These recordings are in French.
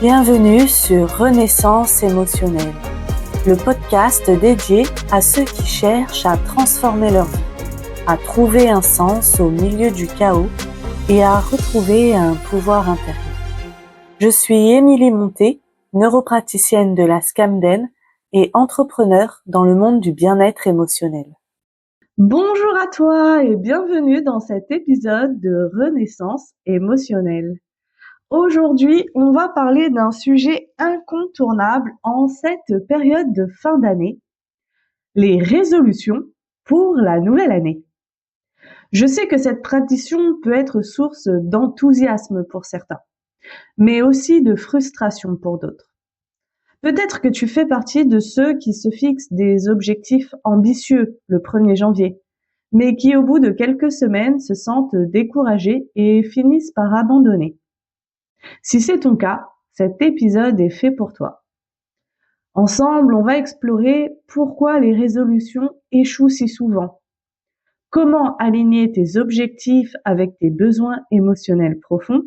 Bienvenue sur Renaissance émotionnelle, le podcast dédié à ceux qui cherchent à transformer leur vie, à trouver un sens au milieu du chaos et à retrouver un pouvoir intérieur. Je suis Émilie Monté, neuropraticienne de la Scamden et entrepreneur dans le monde du bien-être émotionnel. Bonjour à toi et bienvenue dans cet épisode de Renaissance émotionnelle. Aujourd'hui, on va parler d'un sujet incontournable en cette période de fin d'année, les résolutions pour la nouvelle année. Je sais que cette tradition peut être source d'enthousiasme pour certains, mais aussi de frustration pour d'autres. Peut-être que tu fais partie de ceux qui se fixent des objectifs ambitieux le 1er janvier, mais qui au bout de quelques semaines se sentent découragés et finissent par abandonner. Si c'est ton cas, cet épisode est fait pour toi. Ensemble, on va explorer pourquoi les résolutions échouent si souvent, comment aligner tes objectifs avec tes besoins émotionnels profonds,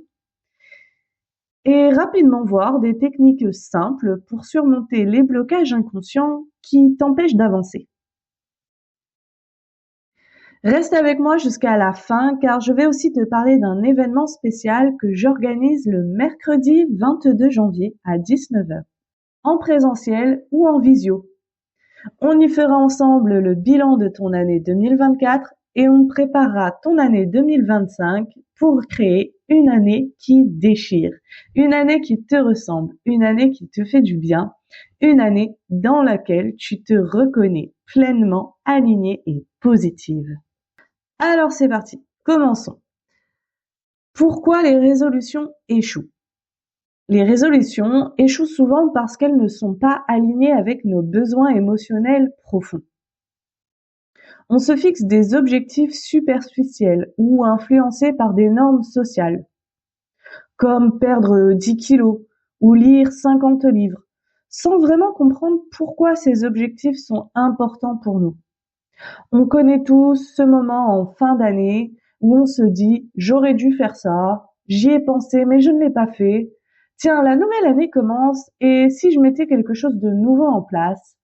et rapidement voir des techniques simples pour surmonter les blocages inconscients qui t'empêchent d'avancer. Reste avec moi jusqu'à la fin car je vais aussi te parler d'un événement spécial que j'organise le mercredi 22 janvier à 19h, en présentiel ou en visio. On y fera ensemble le bilan de ton année 2024 et on préparera ton année 2025 pour créer une année qui déchire, une année qui te ressemble, une année qui te fait du bien, une année dans laquelle tu te reconnais pleinement alignée et positive. Alors c'est parti, commençons. Pourquoi les résolutions échouent ? Les résolutions échouent souvent parce qu'elles ne sont pas alignées avec nos besoins émotionnels profonds. On se fixe des objectifs superficiels ou influencés par des normes sociales, comme perdre 10 kilos ou lire 50 livres, sans vraiment comprendre pourquoi ces objectifs sont importants pour nous. On connaît tous ce moment en fin d'année où on se dit « j'aurais dû faire ça, j'y ai pensé mais je ne l'ai pas fait ». Tiens, la nouvelle année commence et si je mettais quelque chose de nouveau en place,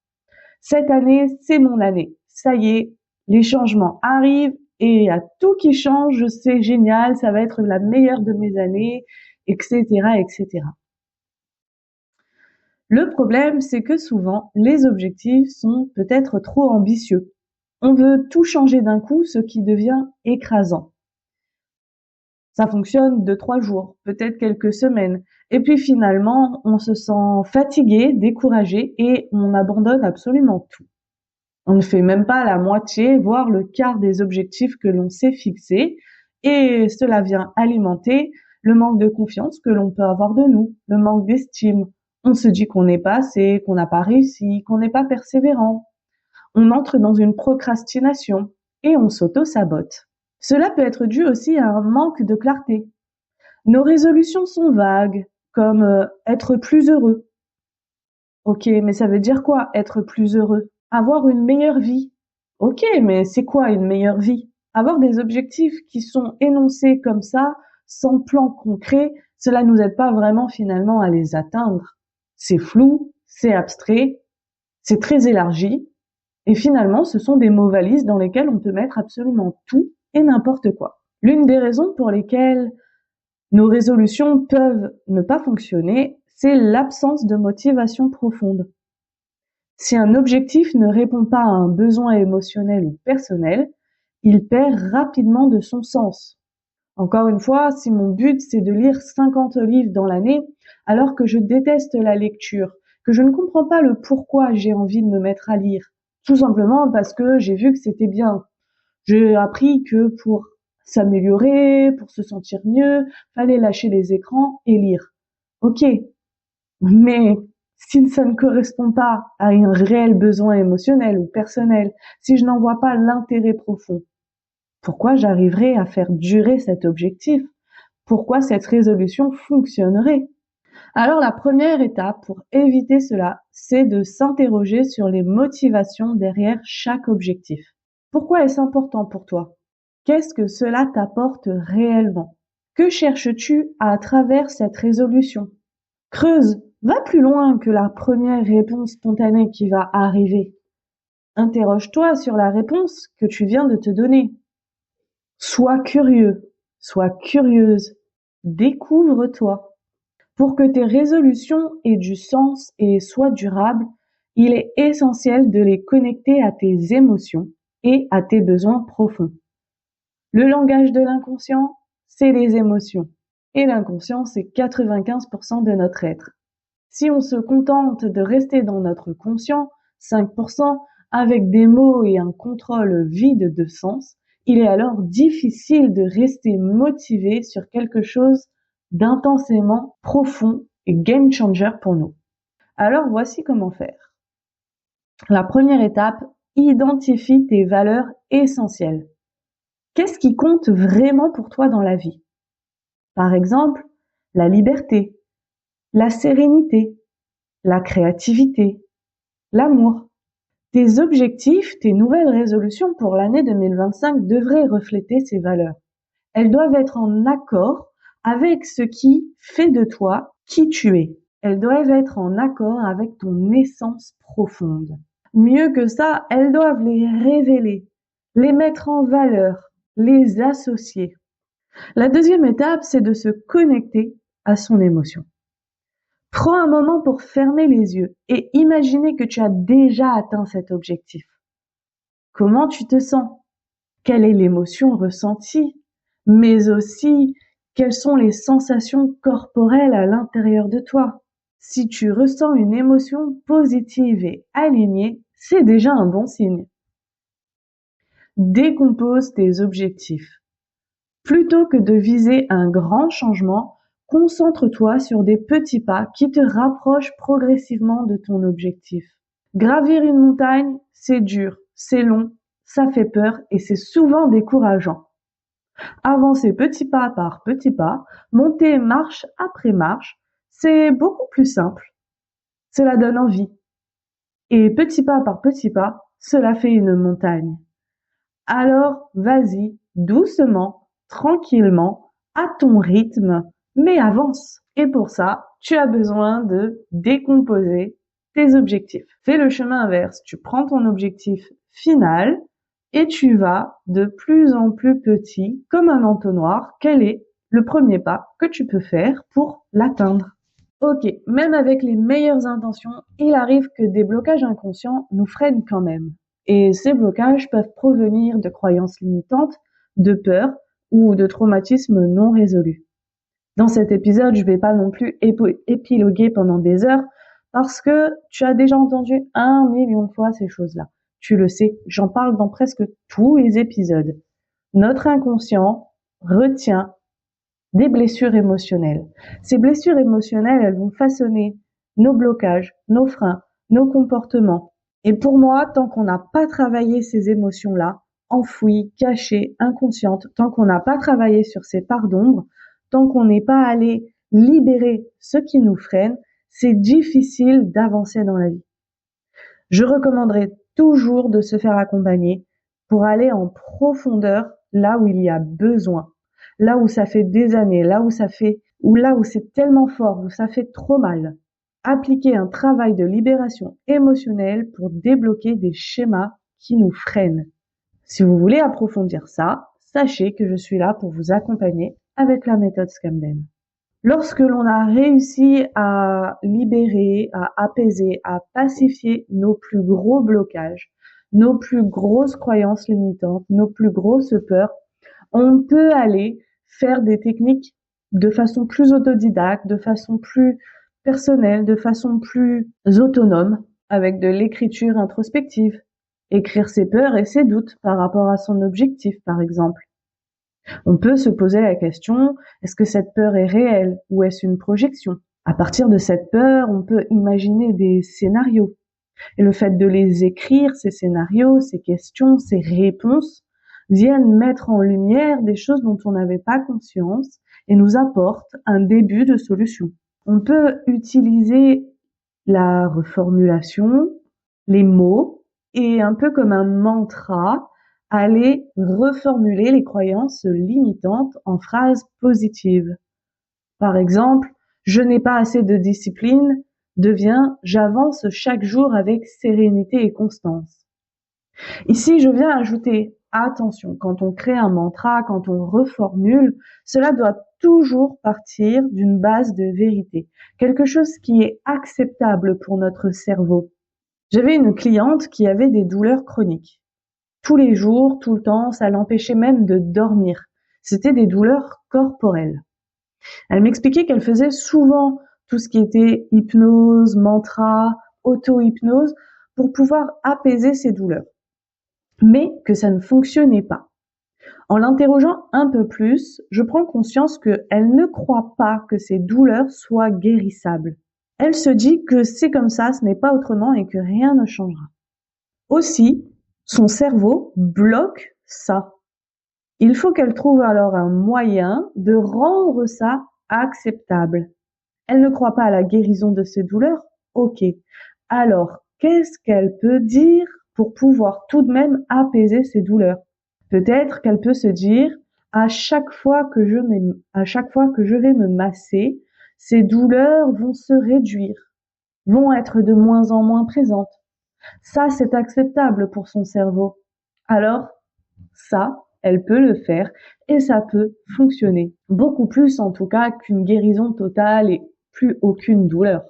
cette année, c'est mon année. Ça y est, les changements arrivent et il y a tout qui change, c'est génial, ça va être la meilleure de mes années, etc., etc. Le problème, c'est que souvent, les objectifs sont peut-être trop ambitieux. On veut tout changer d'un coup, ce qui devient écrasant. Ça fonctionne 2-3 jours, peut-être quelques semaines. Et puis finalement, on se sent fatigué, découragé et on abandonne absolument tout. On ne fait même pas la moitié, voire le quart des objectifs que l'on s'est fixés. Et cela vient alimenter le manque de confiance que l'on peut avoir de nous, le manque d'estime. On se dit qu'on n'est pas assez, qu'on n'a pas réussi, qu'on n'est pas persévérant. On entre dans une procrastination et on s'auto-sabote. Cela peut être dû aussi à un manque de clarté. Nos résolutions sont vagues, comme être plus heureux. Ok, mais ça veut dire quoi être plus heureux ? Avoir une meilleure vie. Ok, mais c'est quoi une meilleure vie ? Avoir des objectifs qui sont énoncés comme ça, sans plan concret, cela nous aide pas vraiment finalement à les atteindre. C'est flou, c'est abstrait, c'est très élargi. Et finalement, ce sont des mots valises dans lesquels on peut mettre absolument tout et n'importe quoi. L'une des raisons pour lesquelles nos résolutions peuvent ne pas fonctionner, c'est l'absence de motivation profonde. Si un objectif ne répond pas à un besoin émotionnel ou personnel, il perd rapidement de son sens. Encore une fois, si mon but c'est de lire 50 livres dans l'année, alors que je déteste la lecture, que je ne comprends pas le pourquoi j'ai envie de me mettre à lire, tout simplement parce que j'ai vu que c'était bien. J'ai appris que pour s'améliorer, pour se sentir mieux, fallait lâcher les écrans et lire. Ok, mais si ça ne correspond pas à un réel besoin émotionnel ou personnel, si je n'en vois pas l'intérêt profond, pourquoi j'arriverai à faire durer cet objectif ? Pourquoi cette résolution fonctionnerait ? Alors la première étape pour éviter cela, c'est de s'interroger sur les motivations derrière chaque objectif. Pourquoi est-ce important pour toi ? Qu'est-ce que cela t'apporte réellement ? Que cherches-tu à travers cette résolution ? Creuse, va plus loin que la première réponse spontanée qui va arriver. Interroge-toi sur la réponse que tu viens de te donner. Sois curieux, sois curieuse, découvre-toi. Pour que tes résolutions aient du sens et soient durables, il est essentiel de les connecter à tes émotions et à tes besoins profonds. Le langage de l'inconscient, c'est les émotions. Et l'inconscient, c'est 95% de notre être. Si on se contente de rester dans notre conscient, 5%, avec des mots et un contrôle vide de sens, il est alors difficile de rester motivé sur quelque chose d'intensément profond et game changer pour nous. Alors voici comment faire. La première étape, identifie tes valeurs essentielles. Qu'est-ce qui compte vraiment pour toi dans la vie? Par exemple, la liberté, la sérénité, la créativité, l'amour. Tes objectifs, tes nouvelles résolutions pour l'année 2025 devraient refléter ces valeurs. Elles doivent être en accord avec ce qui fait de toi qui tu es. Elles doivent être en accord avec ton essence profonde. Mieux que ça, elles doivent les révéler, les mettre en valeur, les associer. La deuxième étape, c'est de se connecter à son émotion. Prends un moment pour fermer les yeux et imaginer que tu as déjà atteint cet objectif. Comment tu te sens? Quelle est l'émotion ressentie? Mais aussi, quelles sont les sensations corporelles à l'intérieur de toi? Si tu ressens une émotion positive et alignée, c'est déjà un bon signe. Décompose tes objectifs. Plutôt que de viser un grand changement, concentre-toi sur des petits pas qui te rapprochent progressivement de ton objectif. Gravir une montagne, c'est dur, c'est long, ça fait peur et c'est souvent décourageant. Avancer petit pas par petit pas, monter marche après marche, c'est beaucoup plus simple. Cela donne envie. Et petit pas par petit pas, cela fait une montagne. Alors, vas-y, doucement, tranquillement, à ton rythme, mais avance. Et pour ça, tu as besoin de décomposer tes objectifs. Fais le chemin inverse. Tu prends ton objectif final et tu vas de plus en plus petit, comme un entonnoir. Quel est le premier pas que tu peux faire pour l'atteindre? Ok, même avec les meilleures intentions, il arrive que des blocages inconscients nous freinent quand même. Et ces blocages peuvent provenir de croyances limitantes, de peurs ou de traumatismes non résolus. Dans cet épisode, je vais pas non plus épiloguer pendant des heures parce que tu as déjà entendu 1 million de fois ces choses-là. Tu le sais, j'en parle dans presque tous les épisodes. Notre inconscient retient des blessures émotionnelles. Ces blessures émotionnelles, elles vont façonner nos blocages, nos freins, nos comportements. Et pour moi, tant qu'on n'a pas travaillé ces émotions-là, enfouies, cachées, inconscientes, tant qu'on n'a pas travaillé sur ces parts d'ombre, tant qu'on n'est pas allé libérer ce qui nous freine, c'est difficile d'avancer dans la vie. Je recommanderais toujours de se faire accompagner pour aller en profondeur là où il y a besoin, là où ça fait des années, là où c'est tellement fort, où ça fait trop mal. Appliquer un travail de libération émotionnelle pour débloquer des schémas qui nous freinent. Si vous voulez approfondir ça, sachez que je suis là pour vous accompagner avec la méthode Scamden. Lorsque l'on a réussi à libérer, à apaiser, à pacifier nos plus gros blocages, nos plus grosses croyances limitantes, nos plus grosses peurs, on peut aller faire des techniques de façon plus autodidacte, de façon plus personnelle, de façon plus autonome, avec de l'écriture introspective. Écrire ses peurs et ses doutes par rapport à son objectif, par exemple. On peut se poser la question, est-ce que cette peur est réelle ou est-ce une projection? À partir de cette peur, on peut imaginer des scénarios. Et le fait de les écrire, ces scénarios, ces questions, ces réponses, viennent mettre en lumière des choses dont on n'avait pas conscience et nous apportent un début de solution. On peut utiliser la reformulation, les mots, et un peu comme un mantra, aller reformuler les croyances limitantes en phrases positives. Par exemple, je n'ai pas assez de discipline devient j'avance chaque jour avec sérénité et constance. Ici, je viens ajouter attention, quand on crée un mantra, quand on reformule, cela doit toujours partir d'une base de vérité, quelque chose qui est acceptable pour notre cerveau. J'avais une cliente qui avait des douleurs chroniques. Tous les jours, tout le temps, ça l'empêchait même de dormir. C'était des douleurs corporelles. Elle m'expliquait qu'elle faisait souvent tout ce qui était hypnose, mantra, auto-hypnose pour pouvoir apaiser ses douleurs. Mais que ça ne fonctionnait pas. En l'interrogeant un peu plus, je prends conscience qu'elle ne croit pas que ses douleurs soient guérissables. Elle se dit que c'est comme ça, ce n'est pas autrement et que rien ne changera. Aussi, son cerveau bloque ça. Il faut qu'elle trouve alors un moyen de rendre ça acceptable. Elle ne croit pas à la guérison de ses douleurs? Ok. Alors, qu'est-ce qu'elle peut dire pour pouvoir tout de même apaiser ses douleurs? Peut-être qu'elle peut se dire, à chaque fois que je vais me masser, ces douleurs vont se réduire, vont être de moins en moins présentes. Ça, c'est acceptable pour son cerveau. Alors, ça, elle peut le faire et ça peut fonctionner. Beaucoup plus en tout cas qu'une guérison totale et plus aucune douleur.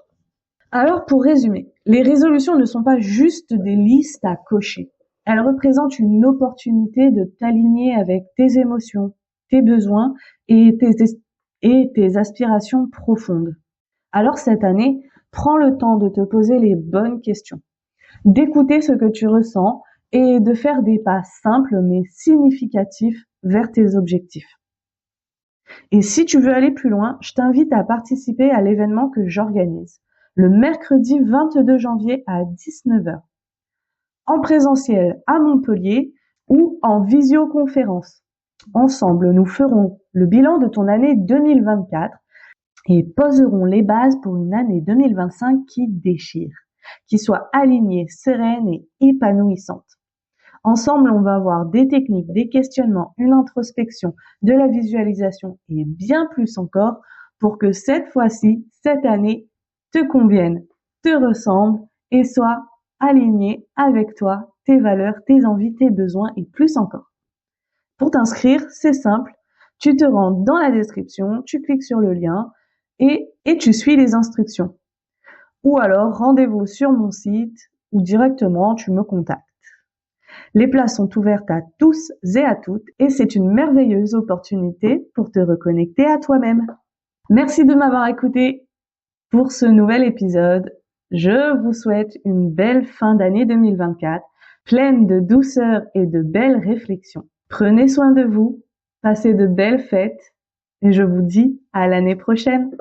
Alors pour résumer, les résolutions ne sont pas juste des listes à cocher. Elles représentent une opportunité de t'aligner avec tes émotions, tes besoins et tes aspirations profondes. Alors cette année, prends le temps de te poser les bonnes questions, d'écouter ce que tu ressens et de faire des pas simples mais significatifs vers tes objectifs. Et si tu veux aller plus loin, je t'invite à participer à l'événement que j'organise le mercredi 22 janvier à 19h, en présentiel à Montpellier ou en visioconférence. Ensemble, nous ferons le bilan de ton année 2024 et poserons les bases pour une année 2025 qui déchire, qui soit alignée, sereine et épanouissante. Ensemble, on va avoir des techniques, des questionnements, une introspection, de la visualisation et bien plus encore pour que cette fois-ci, cette année, te convienne, te ressemble et soit aligné avec toi, tes valeurs, tes envies, tes besoins et plus encore. Pour t'inscrire, c'est simple, tu te rends dans la description, tu cliques sur le lien et tu suis les instructions. Ou alors, rendez-vous sur mon site ou directement, tu me contactes. Les places sont ouvertes à tous et à toutes et c'est une merveilleuse opportunité pour te reconnecter à toi-même. Merci de m'avoir écouté pour ce nouvel épisode. Je vous souhaite une belle fin d'année 2024, pleine de douceur et de belles réflexions. Prenez soin de vous, passez de belles fêtes et je vous dis à l'année prochaine.